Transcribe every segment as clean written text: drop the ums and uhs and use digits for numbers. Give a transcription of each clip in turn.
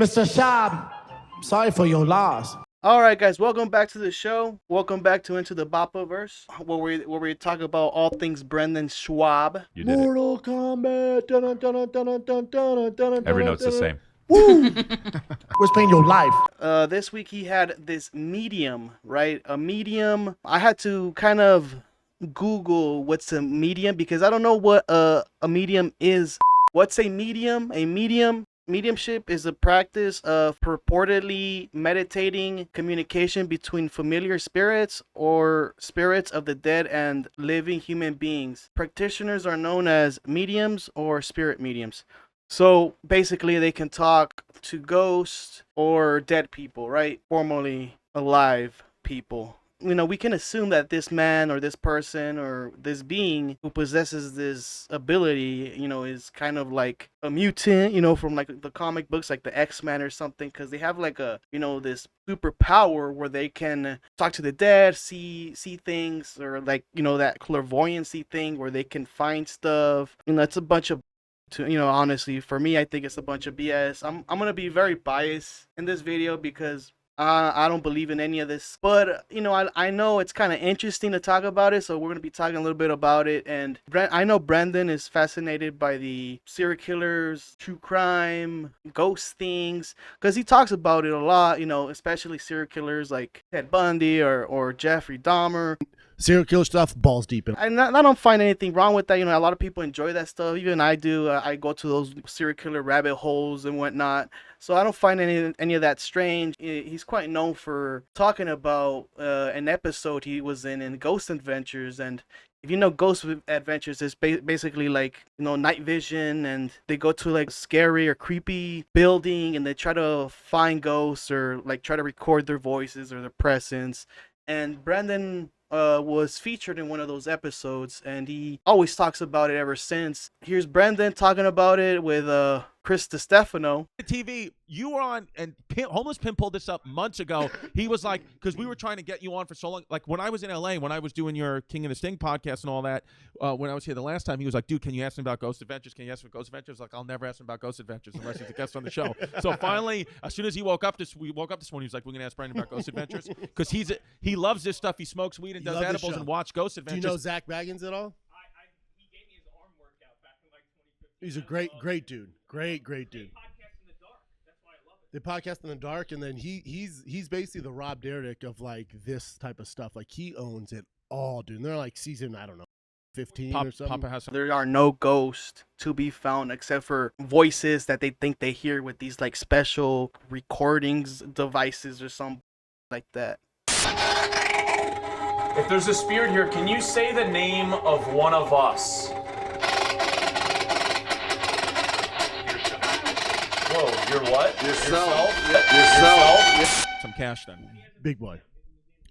Mr. Schaub, sorry for your loss. All right, guys, welcome back to the show. Welcome back to Into the Bapaverse, where we talk about all things Brendan Schaub. You did Mortal Kombat. Dun, dun, dun, dun, dun, dun, dun, dun, Every dun, note's the dun. same. Woo! What's paying your life? This week he had this medium, right? A medium. I had to kind of Google what's a medium because I don't know what a medium is. What's a medium? Mediumship is a practice of purportedly meditating communication between familiar spirits or spirits of the dead and living human beings. Practitioners are known as mediums or spirit mediums. So basically they can talk to ghosts or dead people, right? Formerly alive people. You know, we can assume that this man or this person or this being who possesses this ability, you know, is kind of like a mutant, you know, from like the comic books, like the X-Men or something, because they have like a, you know, this superpower where they can talk to the dead, see things, or like, you know, that clairvoyancy thing where they can find stuff. You know, it's a bunch of, you know, honestly, for me, I think it's a bunch of BS. I'm gonna be very biased in this video because I don't believe in any of this, but you know, I know it's kind of interesting to talk about it, so we're gonna be talking a little bit about it. And I know Brendan is fascinated by the serial killers, true crime, ghost things, because he talks about it a lot. You know, especially serial killers like Ted Bundy or Jeffrey Dahmer. Serial killer stuff, balls deep in. And I don't find anything wrong with that. You know, a lot of people enjoy that stuff. Even I do. I go to those serial killer rabbit holes and whatnot. So I don't find any of that strange. He's quite known for talking about an episode he was in Ghost Adventures. And if you know Ghost Adventures, it's basically like, you know, night vision, and they go to like scary or creepy building and they try to find ghosts or like try to record their voices or their presence. And Brandon was featured in one of those episodes, and he always talks about it ever since. Here's Brendan talking about it with Chris DiStefano. TV, you were on, and Homeless Pimp pulled this up months ago. He was like, because we were trying to get you on for so long. Like when I was in LA, when I was doing your King of the Sting podcast and all that, when I was here the last time, he was like, dude, can you ask him about Ghost Adventures? Can you ask him about Ghost Adventures? Like, I'll never ask him about Ghost Adventures unless he's a guest on the show. So finally, as soon as we woke up this morning, he was like, we're going to ask Brandon about Ghost Adventures. Because he loves this stuff. He smokes weed and does edibles and watch Ghost Adventures. Do you know Zach Baggins at all? He gave me his arm workout back in like 2015. He's a great dude. Great dude. They podcast in the dark, and then he's basically the Rob Dyrdek of like this type of stuff. Like he owns it all, dude. And they're like season, I don't know, 15 or something. Papa has some. There are no ghosts to be found except for voices that they think they hear with these like special recordings devices or something like that. If there's a spirit here, can you say the name of one of us? Whoa, you're what? Yourself? Some cash then. Big boy.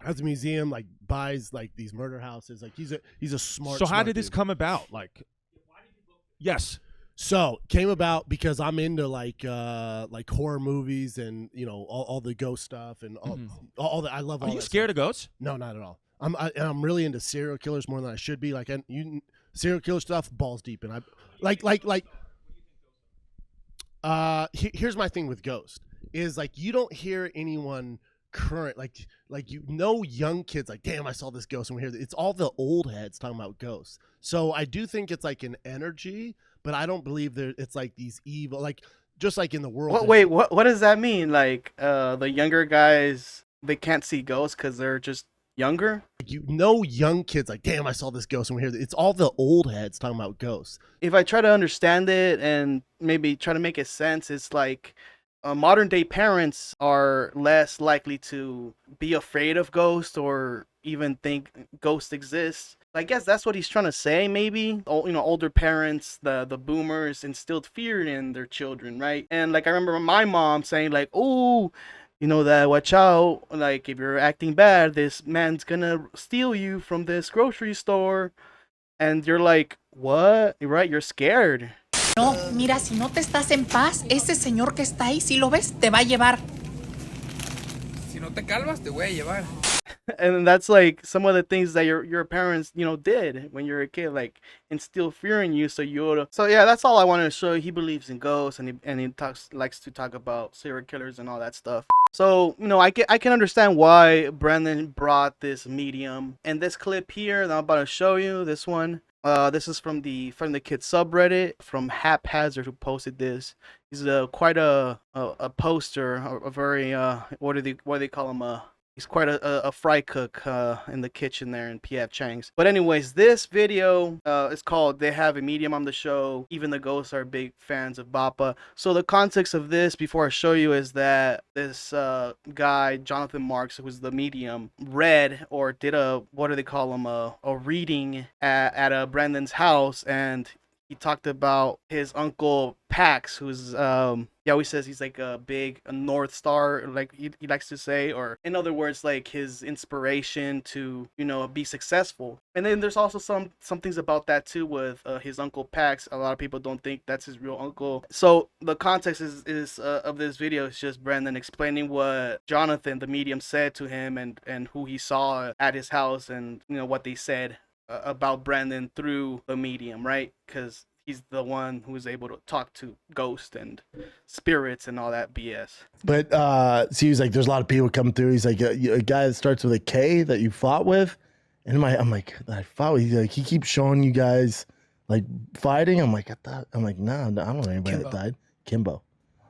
Has a museum, like buys like these murder houses. Like he's a smart. So how smart did this dude. come about? Like, yes. So came about because I'm into like horror movies and you know all the ghost stuff and all that. I love. Are all you that scared stuff. of ghosts? No, not at all. I'm really into serial killers more than I should be. Like serial killer stuff, balls deep, and I like. Here's my thing with Ghost is like you don't hear anyone current like you know young kids like damn I saw this ghost and we're here. It's all the old heads talking about ghosts. So I do think it's like an energy, but I don't believe it's like these evil like just like in the world. What does that mean? Like the younger guys, they can't see ghosts because they're just younger? You know young kids like damn I saw this ghost and we're here. It's all the old heads talking about ghosts. If I try to understand it and maybe try to make it sense, it's like modern day parents are less likely to be afraid of ghosts or even think ghosts exist. I guess that's what he's trying to say. Maybe you know, older parents, the boomers, instilled fear in their children, right? And like I remember my mom saying like, oh, you know, that watch out, like if you're acting bad, this man's gonna steal you from this grocery store. And you're like, what? You're right, you're scared. No, mira, si no te estás en paz, ese señor que está ahí, si lo ves, te va a llevar. Si no te calmas, te voy a llevar. And that's like some of the things that your parents, did when you were a kid, like instill fear in you. So yeah, that's all I wanted to show you. He believes in ghosts, and he likes to talk about serial killers and all that stuff. So, I can understand why Brandon brought this medium. And this clip here that I'm about to show you, this one, this is from the Kid subreddit, from Haphazard, who posted this. He's quite a poster, a very what do they call him, he's quite a fry cook in the kitchen there in PF Chang's. But anyways, this video is called "They Have a Medium on the Show. Even the Ghosts Are Big Fans of Bapa." So the context of this, before I show you, is that this guy, Jonathan Marks, who's the medium, read or did what do they call him, a reading at Brandon's house, and he talked about his uncle Pax, who's he always says he's like a North Star, like he likes to say, or in other words, like his inspiration to be successful. And then there's also some things about that too with his uncle Pax. A lot of people don't think that's his real uncle. So the context is of this video is just Brandon explaining what Jonathan, the medium, said to him, and who he saw at his house, and what they said about Brandon through the medium, right? Because he's the one who is able to talk to ghosts and spirits and all that BS. But so he was like, there's a lot of people coming through. He's like, a guy that starts with a K that you fought with. And I'm like, I fought with. He's like, he keeps showing you guys like fighting. I'm like, nah, I don't know anybody that died. Kimbo.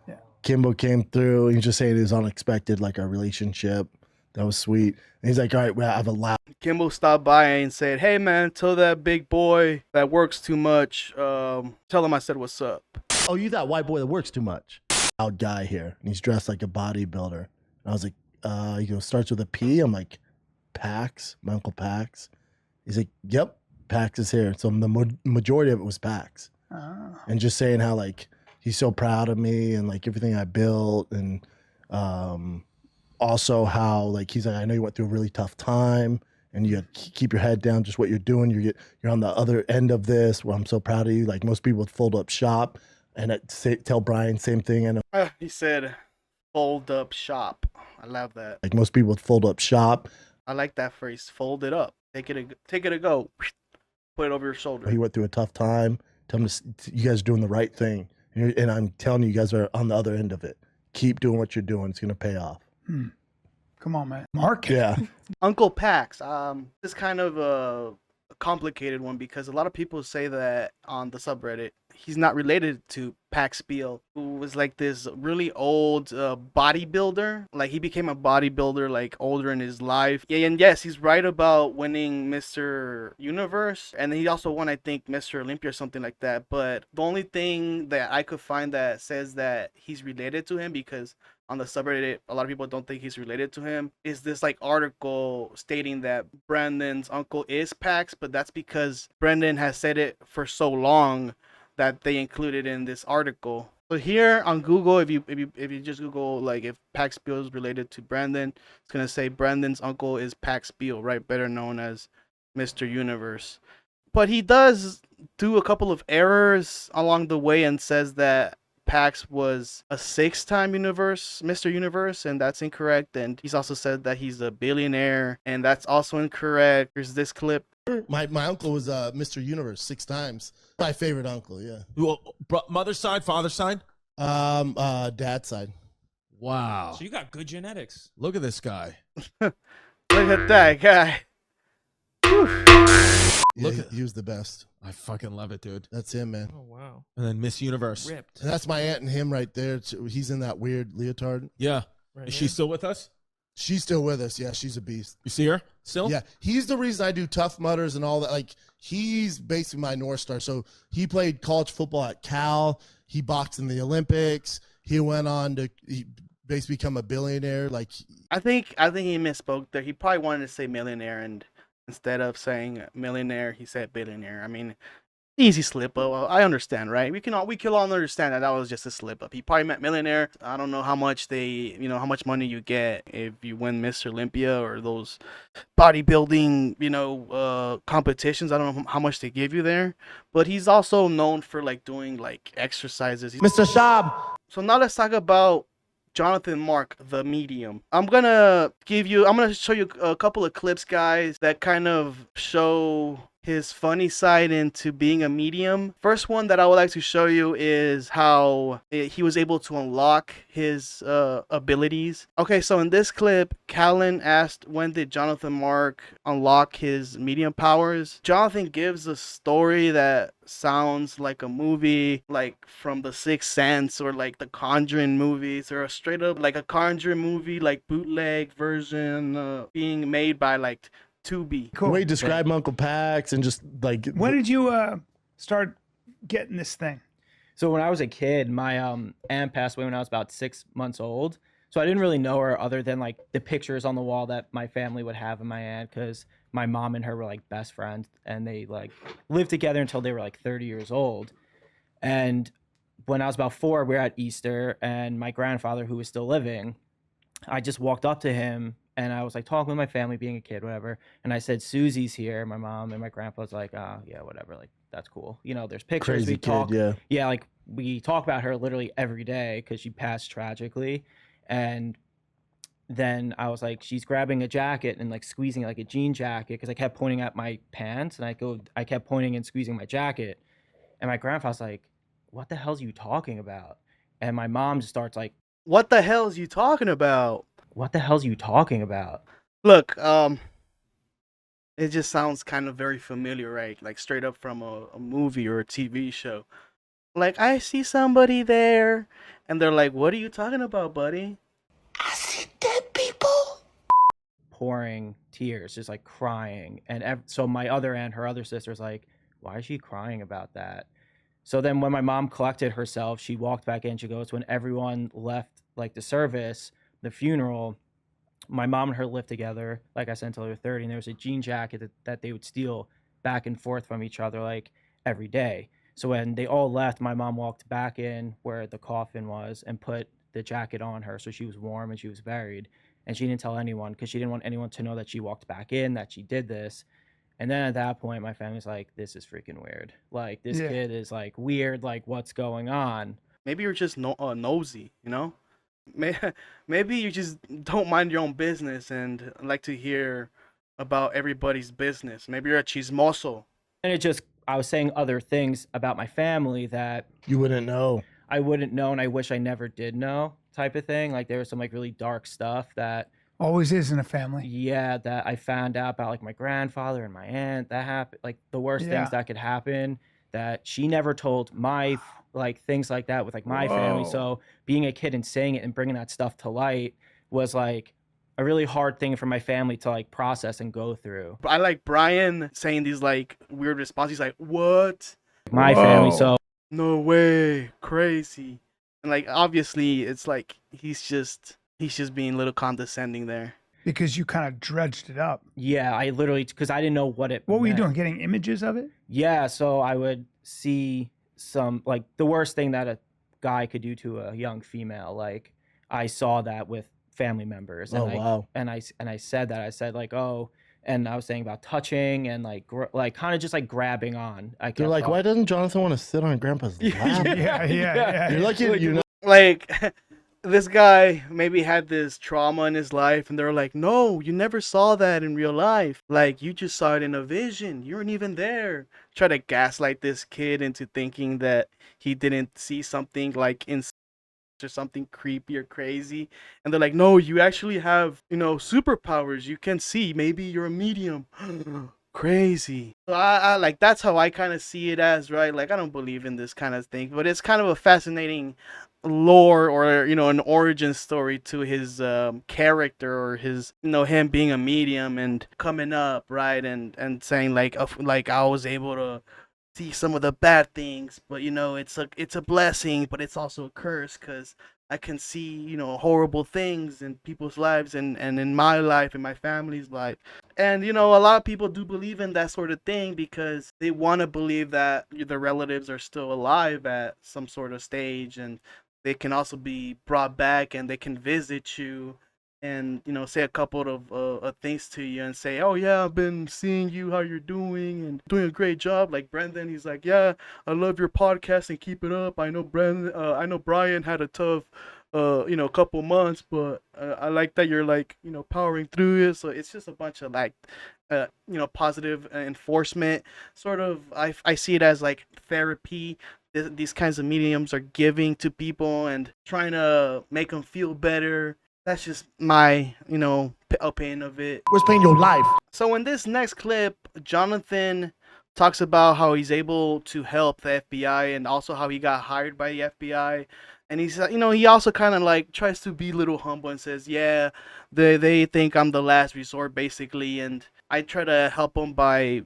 Yeah. Kimbo came through. And he's just saying it was unexpected, like our relationship. That was sweet. And he's like, all right, well, I have a loud. Kimbo stopped by and said, hey, man, tell that big boy that works too much. Tell him I said what's up. Oh, you that white boy that works too much. Loud guy here. And he's dressed like a bodybuilder. And I was like, he goes, starts with a P. I'm like, Pax, my uncle Pax. He's like, yep, Pax is here. So the majority of it was Pax. Oh. And just saying how, like, he's so proud of me and, like, everything I built. And also how, like, he's like, I know you went through a really tough time. And you keep your head down, just what you're doing. You're on the other end of this, where I'm so proud of you. Like, most people would fold up shop. And tell Brian, same thing. And he said, fold up shop. I love that. Like, most people would fold up shop. I like that phrase, fold it up. Take it a go. Put it over your shoulder. He went through a tough time. Tell him you guys are doing the right thing. And I'm telling you guys are on the other end of it. Keep doing what you're doing. It's going to pay off. Come on, man. Mark. Yeah. Uncle Pax. This is kind of a complicated one because a lot of people say that on the subreddit he's not related to Pax Beale, who was like this really old bodybuilder. Like, he became a bodybuilder like older in his life. Yeah, and yes, he's right about winning Mr. Universe, and he also won, I think, Mr. Olympia or something like that. But the only thing that I could find that says that he's related to him, because on the subreddit a lot of people don't think he's related to him, is this like article stating that Brandon's uncle is Pax, but that's because Brandon has said it for so long that they included in this article. So here on Google, if you just Google like if Pax Beale is related to Brandon, it's gonna say Brandon's uncle is Pax Beale, right? Better known as Mr. Universe. But he does do a couple of errors along the way and says that Pax was a 6-time Mr. Universe, and that's incorrect. And he's also said that he's a billionaire, and that's also incorrect. Here's this clip. My uncle was Mr. Universe 6 times. My favorite uncle, yeah. Mother's side, father's side? Dad's side. Wow. So you got good genetics. Look at this guy. Look at that guy. Yeah, he was the best. I fucking love it, dude. That's him, man. Oh, wow. And then Miss Universe. Ripped. And that's my aunt and him right there. He's in that weird leotard. Yeah. Right Is here? she still with us? She's still with us. Yeah, she's a beast. You see her still? Yeah, he's the reason I do Tough Mudders and all that. Like, he's basically my North Star. So he played college football at Cal. He boxed in the Olympics. He went on to basically become a billionaire. Like, I think he misspoke there. He probably wanted to say millionaire, and instead of saying millionaire, he said billionaire. I mean, easy slip up. Well, I understand, right? We can all understand that was just a slip up. He probably meant millionaire. I don't know how much how much money you get if you win Mr. Olympia or those bodybuilding, competitions. I don't know how much they give you there, but he's also known for like doing like exercises. Mr. Schaub. So now let's talk about Jonathan Mark, the medium. I'm gonna show you a couple of clips, guys, that kind of show his funny side into being a medium. First one that I would like to show you is how he was able to unlock his abilities. Okay, so in this clip, Callan asked when did Jonathan Mark unlock his medium powers. Jonathan gives a story that sounds like a movie, like from The Sixth Sense or like the Conjuring movies, or a straight up like a Conjuring movie, like bootleg version being made by like Tubi. The way you describe Uncle Pax and just like. When did you start getting this thing? So when I was a kid, my aunt passed away when I was about 6 months old. So I didn't really know her other than like the pictures on the wall that my family would have of my aunt, because my mom and her were like best friends, and they like lived together until they were like 30 years old. And when I was about 4, we were at Easter, and my grandfather, who was still living, I just walked up to him and I was like talking with my family, being a kid, whatever. And I said, Susie's here. My mom and my grandpa was like, oh, yeah, whatever. Like, that's cool. You know, there's pictures. Crazy we kid, talk. yeah. Yeah, like we talk about her literally every day because she passed tragically. And then I was like, she's grabbing a jacket and like squeezing like a jean jacket, because I kept pointing at my pants, and I kept pointing and squeezing my jacket. And my grandpa's like, what the hell's you talking about? And my mom just starts like, what the hell is you talking about? what the hell's you talking about? Look, it just sounds kind of very familiar, right? Like straight up from a movie or a TV show. Like, I see somebody there, and they're like, what are you talking about, buddy? I see dead people. Pouring tears, just like crying. And so my other aunt, her other sister's like, why is she crying about that? So then when my mom collected herself, she walked back in. She goes, when everyone left like the service, the funeral, my mom and her lived together, like I said, until they were 30. And there was a jean jacket that they would steal back and forth from each other like every day. So when they all left, my mom walked back in where the coffin was and put the jacket on her, so she was warm and she was buried. And she didn't tell anyone because she didn't want anyone to know that she walked back in, that she did this. And then at that point, my family's like, this is freaking weird. Like, this kid is like weird. Like, what's going on? Maybe you're just nosy, you know? Maybe you just don't mind your own business and like to hear about everybody's business. Maybe you're a chismoso. And I was saying other things about my family that You wouldn't know. I wouldn't know, and I wish I never did know, type of thing. Like, there was some like really dark stuff that Always is in a family. yeah, that I found out about, like my grandfather and my aunt. That happened, like the worst things that could happen, that she never told my like things like that with like my family. Whoa. So being a kid and saying it and bringing that stuff to light was like a really hard thing for my family to like process and go through. I like Brian saying these like weird responses. He's like, what? My family. So No way, crazy. And like obviously it's like he's just being a little condescending there. Because you kind of dredged it up. yeah, I literally, because I didn't know what it What were you meant. doing? Getting images of it? Yeah, so I would see some, like, the worst thing that a guy could do to a young female. Like, I saw that with family members. And Oh, wow. And I said that. I said, like, oh, and I was saying about touching and, like, kind of just, like, grabbing on. They're like, why doesn't Jonathan want to sit on Grandpa's lap? Yeah. You're lucky you know. Like this guy maybe had this trauma in his life and they're like, no, you never saw that in real life. Like, you just saw it in a vision. You weren't even there. Try to gaslight this kid into thinking that he didn't see something like in or something creepy or crazy. And they're like, no, you actually have, superpowers. You can see. Maybe you're a medium. Crazy. So I like, that's how I kind of see it as, right? Like, I don't believe in this kind of thing, but it's kind of a fascinating lore or an origin story to his character, or his him being a medium and coming up, right, and saying like I was able to see some of the bad things, but it's a blessing, but it's also a curse because I can see horrible things in people's lives and in my life and my family's life. And a lot of people do believe in that sort of thing because they want to believe that the relatives are still alive at some sort of stage, and they can also be brought back and they can visit you and say a couple of things to you and say, oh yeah, I've been seeing you, how you're doing, and doing a great job. Like Brendan, he's like, yeah, I love your podcast and keep it up. I know Brian had a tough a couple months, but I like that you're like, powering through it. So it's just a bunch of like, positive enforcement. Sort of, I see it as like therapy. These kinds of mediums are giving to people and trying to make them feel better. That's just my, opinion of it. What's paying your life? So in this next clip, Jonathan talks about how he's able to help the FBI and also how he got hired by the FBI. And he's, he also kind of like tries to be a little humble and says, yeah, they think I'm the last resort basically. And I try to help him by,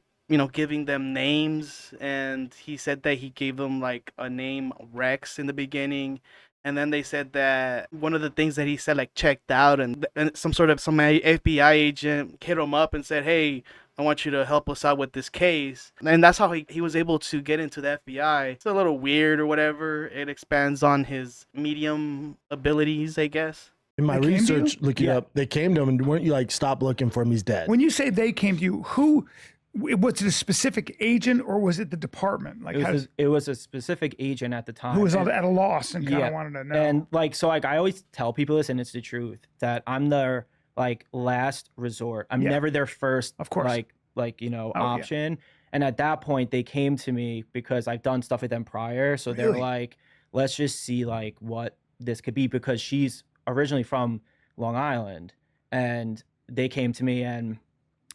giving them names. And he said that he gave them like a name, Rex, in the beginning. And then they said that one of the things that he said like checked out, and some FBI agent hit him up and said, hey, I want you to help us out with this case. And that's how he was able to get into the FBI. It's a little weird or whatever. It expands on his medium abilities, I guess. In my They came to research, you? looking up, they came to him, and weren't you like, stop looking for him? He's dead. When you say they came to you, who was it? A specific agent or was it the department? Like, It was a specific agent at the time. who was and- at a loss and kind of Yeah, wanted to know? And like, so like I always tell people this, and it's the truth, that I'm their like last resort. I'm Yeah. never their first, Of course. like yeah. option. And at that point, they came to me because I've done stuff with them prior. So they're Really? like, let's just see like what this could be, because she's originally from Long Island, and they came to me and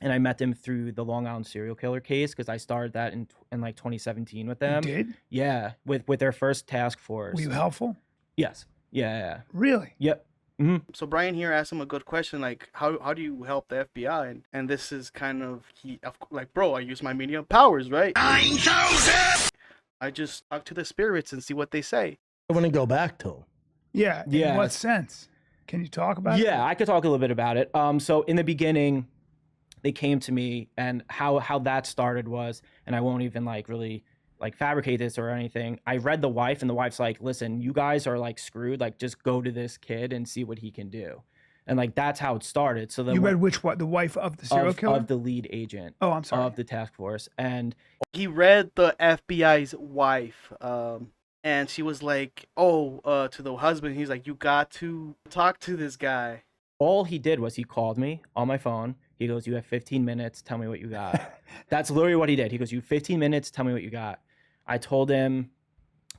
I met them through the Long Island serial killer case, because I started that in like 2017 with You them. did? Yeah, with their first task force. Were you helpful? Yes. Yeah. Really? Yep. So Brian here asked him a good question, like how do you help the FBI? And this is kind of like, bro, I use my medium powers, right? 9,000. I just talk to the spirits and see what they say. I want to go back to him. Yeah. In Yeah. what sense? Can you talk about it? Yeah, I could talk a little bit about it. So in the beginning, they came to me, and how that started was, and I won't even like really like fabricate this or anything. I read the wife, and the wife's like, listen, you guys are like screwed. Like, just go to this kid and see what he can do. And like, that's how it started. So then You read which one? The wife of the serial killer? of the lead agent Oh, I'm sorry. of the task force. And He read the FBI's wife, and she was like, to the husband, he's like, you got to talk to this guy. all he did was he called me on my phone. He goes, you have 15 minutes. Tell me what you got. That's literally what he did. He goes, you have 15 minutes. Tell me what you got. I told him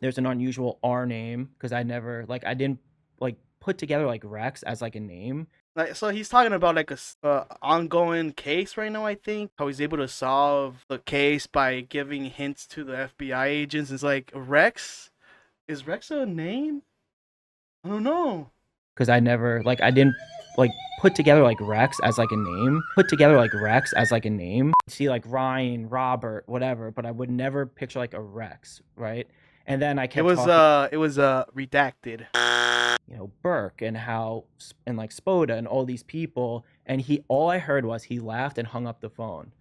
there's an unusual R name, because I didn't like put together like Rex as like a name. Like, so he's talking about like a ongoing case right now, I think. How he's able to solve the case by giving hints to the FBI agents. It's like, Rex? Is Rex a name? I don't know. Because I didn't like put together like Rex as like a name. See like Ryan, Robert, whatever, but I would never picture like a Rex, right? And then I kept It was redacted. Burke and like Spoda and all these people, and all I heard was he laughed and hung up the phone.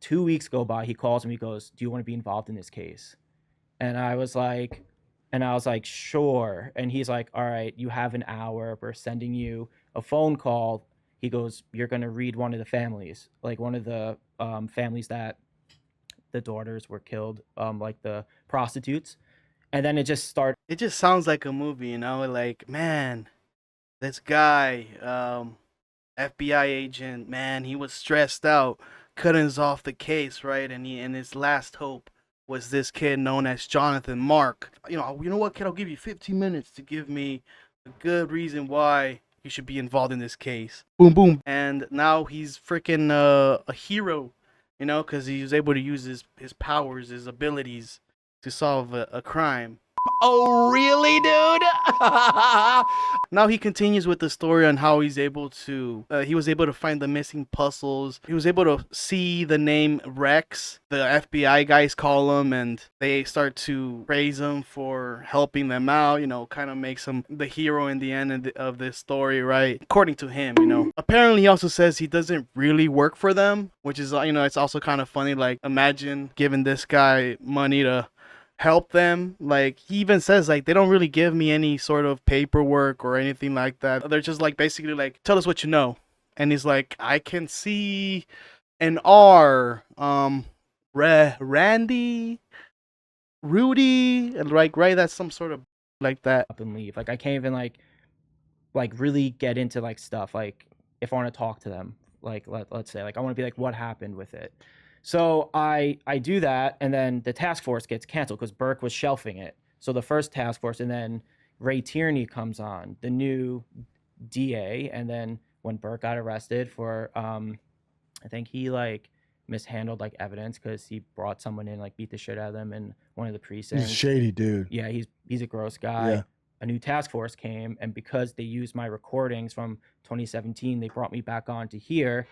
2 weeks go by, he calls me, he goes, do you want to be involved in this case? And I was like, sure. And he's like, all right, you have an hour, we're sending you a phone call. He goes, you're going to read one of the families, like one of the families that the daughters were killed, like the prostitutes. And then it just started. It just sounds like a movie, like, man, this guy, FBI agent, man, he was stressed out, couldn't resolve the case, right? And his last hope was this kid known as Jonathan Mark. You know what, kid, I'll give you 15 minutes to give me a good reason why you should be involved in this case. Boom, boom. And now he's freaking a hero, because he was able to use his powers, his abilities to solve a crime. Oh, really, dude? Now he continues with the story on how he was able to find the missing puzzles. He was able to see the name Rex. The FBI guys call him, and they start to praise him for helping them out. Kind of makes him the hero in the end of this story, right? According to him, Apparently, he also says he doesn't really work for them, which is, it's also kind of funny. Like, imagine giving this guy money to help them. Like, he even says like, they don't really give me any sort of paperwork or anything like that. They're just like, basically like, tell us what you know. And he's like, I can see an R, Randy, Rudy, and like, right, that's some sort of like that. Up and leave. Like, I can't even like like really get into like stuff, like if I want to talk to them, like let's say like I want to be like, what happened with it. So I do that, and then the task force gets canceled because Burke was shelving it. So the first task force, and then Ray Tierney comes on, the new DA, and then when Burke got arrested for I think he like mishandled like evidence because he brought someone in, like beat the shit out of them in one of the precincts. He's a shady dude. Yeah, he's a gross guy. Yeah. A new task force came, and because they used my recordings from 2017, they brought me back on to here.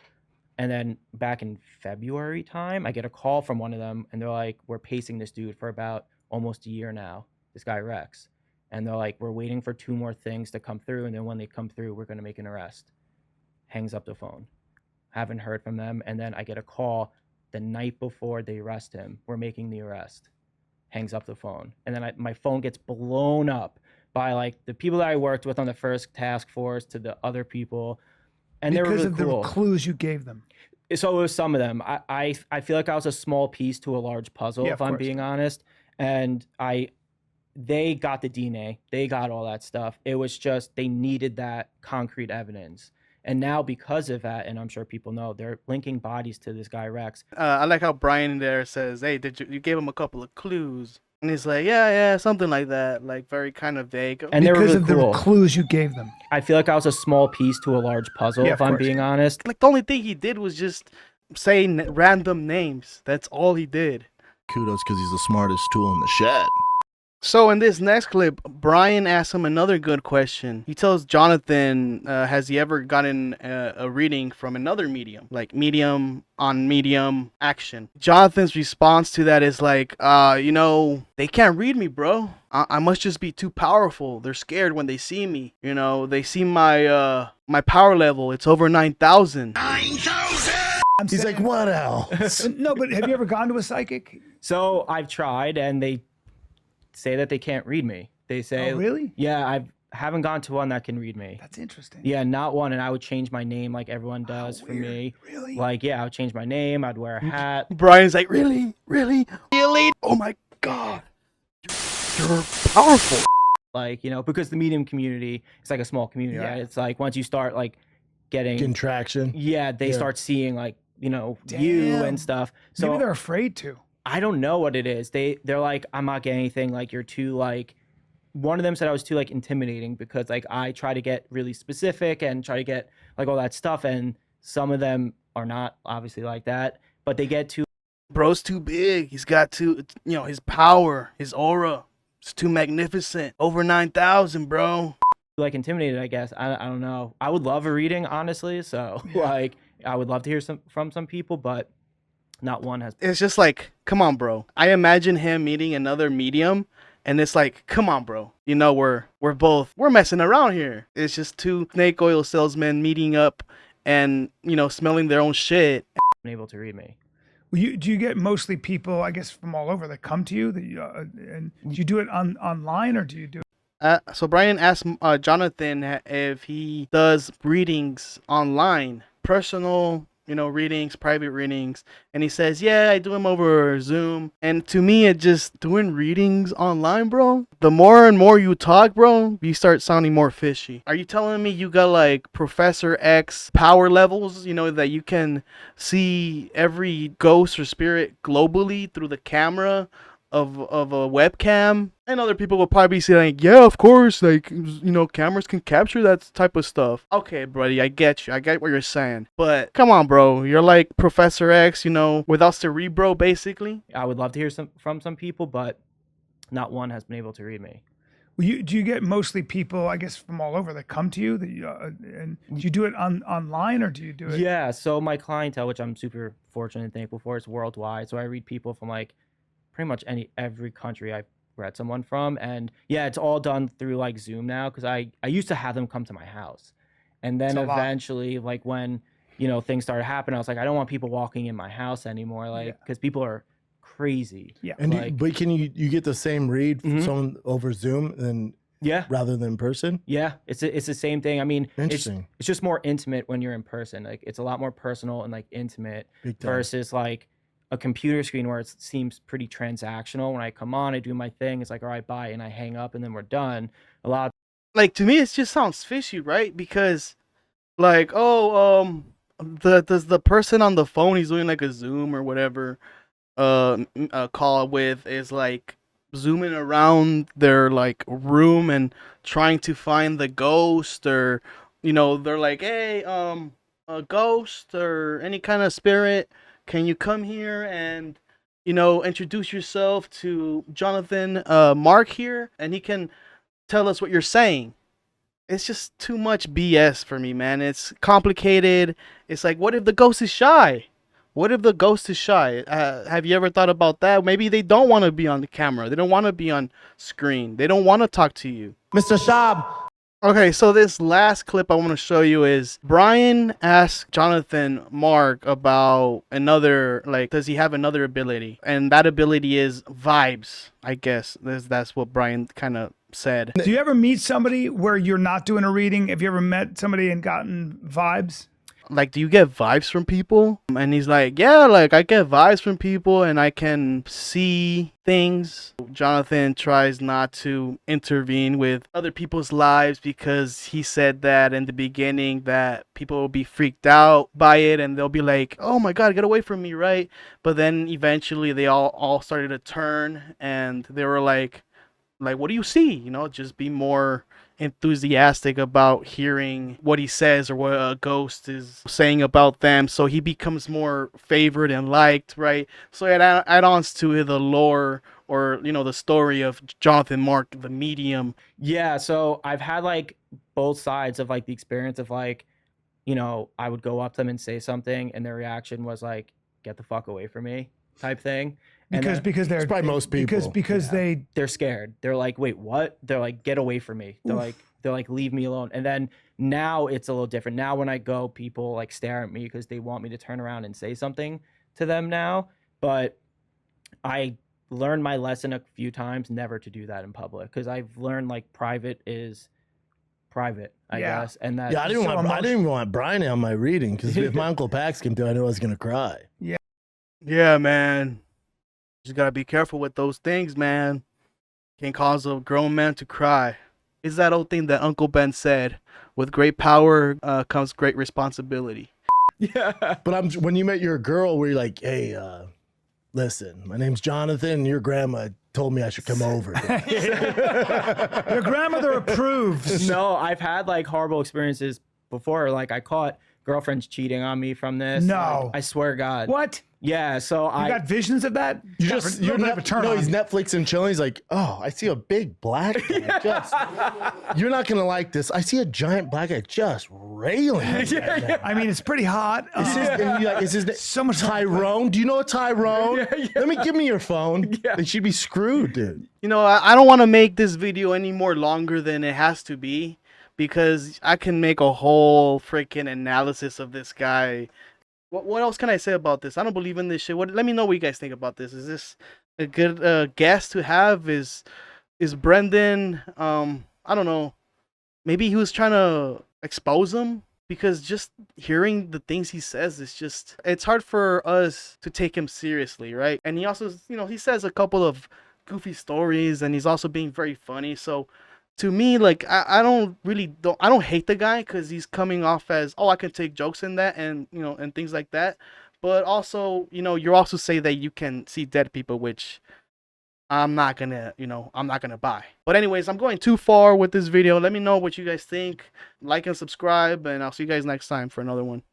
And then back in February time, I get a call from one of them, and they're like, we're pacing this dude for about almost a year now, this guy Rex. And they're like, we're waiting for 2 more things to come through, and then when they come through, we're going to make an arrest. Hangs up the phone. Haven't heard from them. And then I get a call the night before they arrest him. We're making the arrest. Hangs up the phone. And then my phone gets blown up by like the people that I worked with on the first task force to the other people. And they were Because really of cool. the clues you gave them. So it was some of them. I feel like I was a small piece to a large puzzle, Yeah, if of I'm course. being honest. And they got the DNA. They got all that stuff. It was just they needed that concrete evidence. And now because of that, and I'm sure people know, they're linking bodies to this guy Rex. I like how Brian there says, "Hey, did you gave him a couple of clues?" And he's like, "Yeah, something like that, like very kind of vague." And they were Because really of cool. the clues you gave them. I feel like I was a small piece to a large puzzle, Yeah, if of I'm course. being honest. Like the only thing he did was just say random names. That's all he did. Kudos, because he's the smartest tool in the shed. So in this next clip, Brian asks him another good question. He tells Jonathan, has he ever gotten a reading from another medium, like medium on medium action? Jonathan's response to that is like, they can't read me, bro. I must just be too powerful. They're scared when they see me. You know, they see my my power level. It's over 9,000. He's like, what else? No, but have you ever gone to a psychic? So I've tried, and they say that they can't read me. They say, Oh, really? Yeah, I haven't gone to one that can read me. That's interesting. Yeah, not one. And I would change my name like everyone does for weird. me. Really? Like, yeah, I would change my name. I'd wear a hat. Brian's like, really? Oh my God. You're powerful. Like, because the medium community, it's like a small community, Yeah. right? It's like once you start like getting, Traction. yeah, they Yeah. start seeing like, you Damn. and stuff. So Maybe they're afraid to. I don't know what it is. They're like, I'm not getting anything. Like, you're too like. One of them said I was too like intimidating because like I try to get really specific and try to get like all that stuff, and some of them are not obviously like that, but they get too. Bro's too big. He's got too, his power, his aura. It's too magnificent. Over 9,000, bro. Like intimidated, I guess. I don't know. I would love a reading, honestly. So like I would love to hear from some people, but not one has. It's just like, come on, bro. I imagine him meeting another medium, and it's like, come on, bro. We're messing around here. It's just 2 snake oil salesmen meeting up and, smelling their own shit. Been able to read me. Well, do you get mostly people, I guess, from all over that come to you? And do you do it online, or do you do it? So Brian asked Jonathan if he does readings online, personal, readings, private readings, and he says, yeah, I do them over Zoom. And to me, it just doing readings online, bro. The more and more you talk, bro, you start sounding more fishy. Are you telling me you got like Professor X power levels, that you can see every ghost or spirit globally through the camera of a webcam? And other people will probably be saying, yeah, of course, like, cameras can capture that type of stuff. Okay, buddy, I get you. I get what you're saying. But come on, bro. You're like Professor X, without Cerebro, basically. I would love to hear from some people, but not one has been able to read me. Well, do you get mostly people, I guess, from all over that come to you? And do you do it online, or do you do it? Yeah, so my clientele, which I'm super fortunate and thankful for, is worldwide. So I read people from like pretty much every country I've read someone from. And yeah, it's all done through like Zoom now, because I used to have them come to my house. And then eventually, like when, things started happening, I was like, I don't want people walking in my house anymore, like, because people are crazy. Yeah. And but can you get the same read from someone over Zoom rather than in person? Yeah, it's the same thing. I mean, Interesting. It's just more intimate when you're in person. Like, it's a lot more personal and like intimate Big time. versus like a computer screen where it seems pretty transactional. When I come on, I do my thing. It's like, all right, bye, and I hang up, and then we're done. A lot of like to me it just sounds fishy, right? Because like, oh, the person on the phone he's doing like a Zoom or whatever call with is like zooming around their like room and trying to find the ghost, or they're like, hey, a ghost or any kind of spirit, can you come here and introduce yourself to Jonathan Mark here, and he can tell us what you're saying. It's just too much BS for me, man. It's complicated. It's like, what if the ghost is shy? What if the ghost is shy? Have you ever thought about that? Maybe they don't want to be on the camera. They don't want to be on screen. They don't want to talk to you. Mr. Schaub. Okay, so this last clip I want to show you is Brian asked Jonathan Mark about another, like, does he have another ability? And that ability is vibes, I guess. That's what Brian kind of said. Do you ever meet somebody where you're not doing a reading? Have you ever met somebody and gotten vibes? Like, do you get vibes from people? And he's like, yeah, like I get vibes from people and I can see things. Jonathan tries not to intervene with other people's lives because he said that in the beginning that people will be freaked out by it and they'll be like, oh my God, get away from me, right? But then eventually they all started to turn and they were like, what do you see? Just be more enthusiastic about hearing what he says or what a ghost is saying about them, so he becomes more favored and liked, right? So it add-ons to the lore, or the story of Jonathan Mark, the medium. Yeah, so I've had like both sides of like the experience of like, I would go up to them and say something and their reaction was like, get the fuck away from me type thing. Because they're probably most people. Because they're scared. They're like, wait, what? They're like, get away from me. They're like, leave me alone. And then now it's a little different. Now when I go, people like stare at me because they want me to turn around and say something to them now. But I learned my lesson a few times never to do that in public, because I've learned like private is private, I guess. And that I didn't even want Brian on my reading, because if my Uncle Pax came through, I knew I was gonna cry. Yeah, man. Just gotta be careful with those things, man. Can cause a grown man to cry. It's that old thing that Uncle Ben said: with great power comes great responsibility. Yeah. But when you met your girl, were you like, hey, listen, my name's Jonathan, and your grandma told me I should come over. Your grandmother approves. No, I've had like horrible experiences before. Like I caught girlfriends cheating on me from this. No. Like, I swear to God. What? Yeah, so You got visions of that? You're Never he's Netflix and chilling. He's like, oh, I see a big black guy. You're not gonna like this. I see a giant black guy just railing. I mean, it's pretty hot. Is his name So much Tyrone? Do you know a Tyrone? Give me your phone. They should be screwed, dude. I don't want to make this video any more longer than it has to be, because I can make a whole freaking analysis of this guy. What else can I say about this? I don't believe in this shit. Let me know what you guys think about this. Is this a good guest to have? Is Brendan? I don't know. Maybe he was trying to expose him, because just hearing the things he says is it's hard for us to take him seriously, right? And he also, he says a couple of goofy stories, and he's also being very funny. So to me, like, I don't hate the guy, because he's coming off as, oh, I can take jokes in that, and and things like that. But also, you also say that you can see dead people, which I'm not gonna buy. But anyways, I'm going too far with this video. Let me know what you guys think. Like and subscribe, and I'll see you guys next time for another one.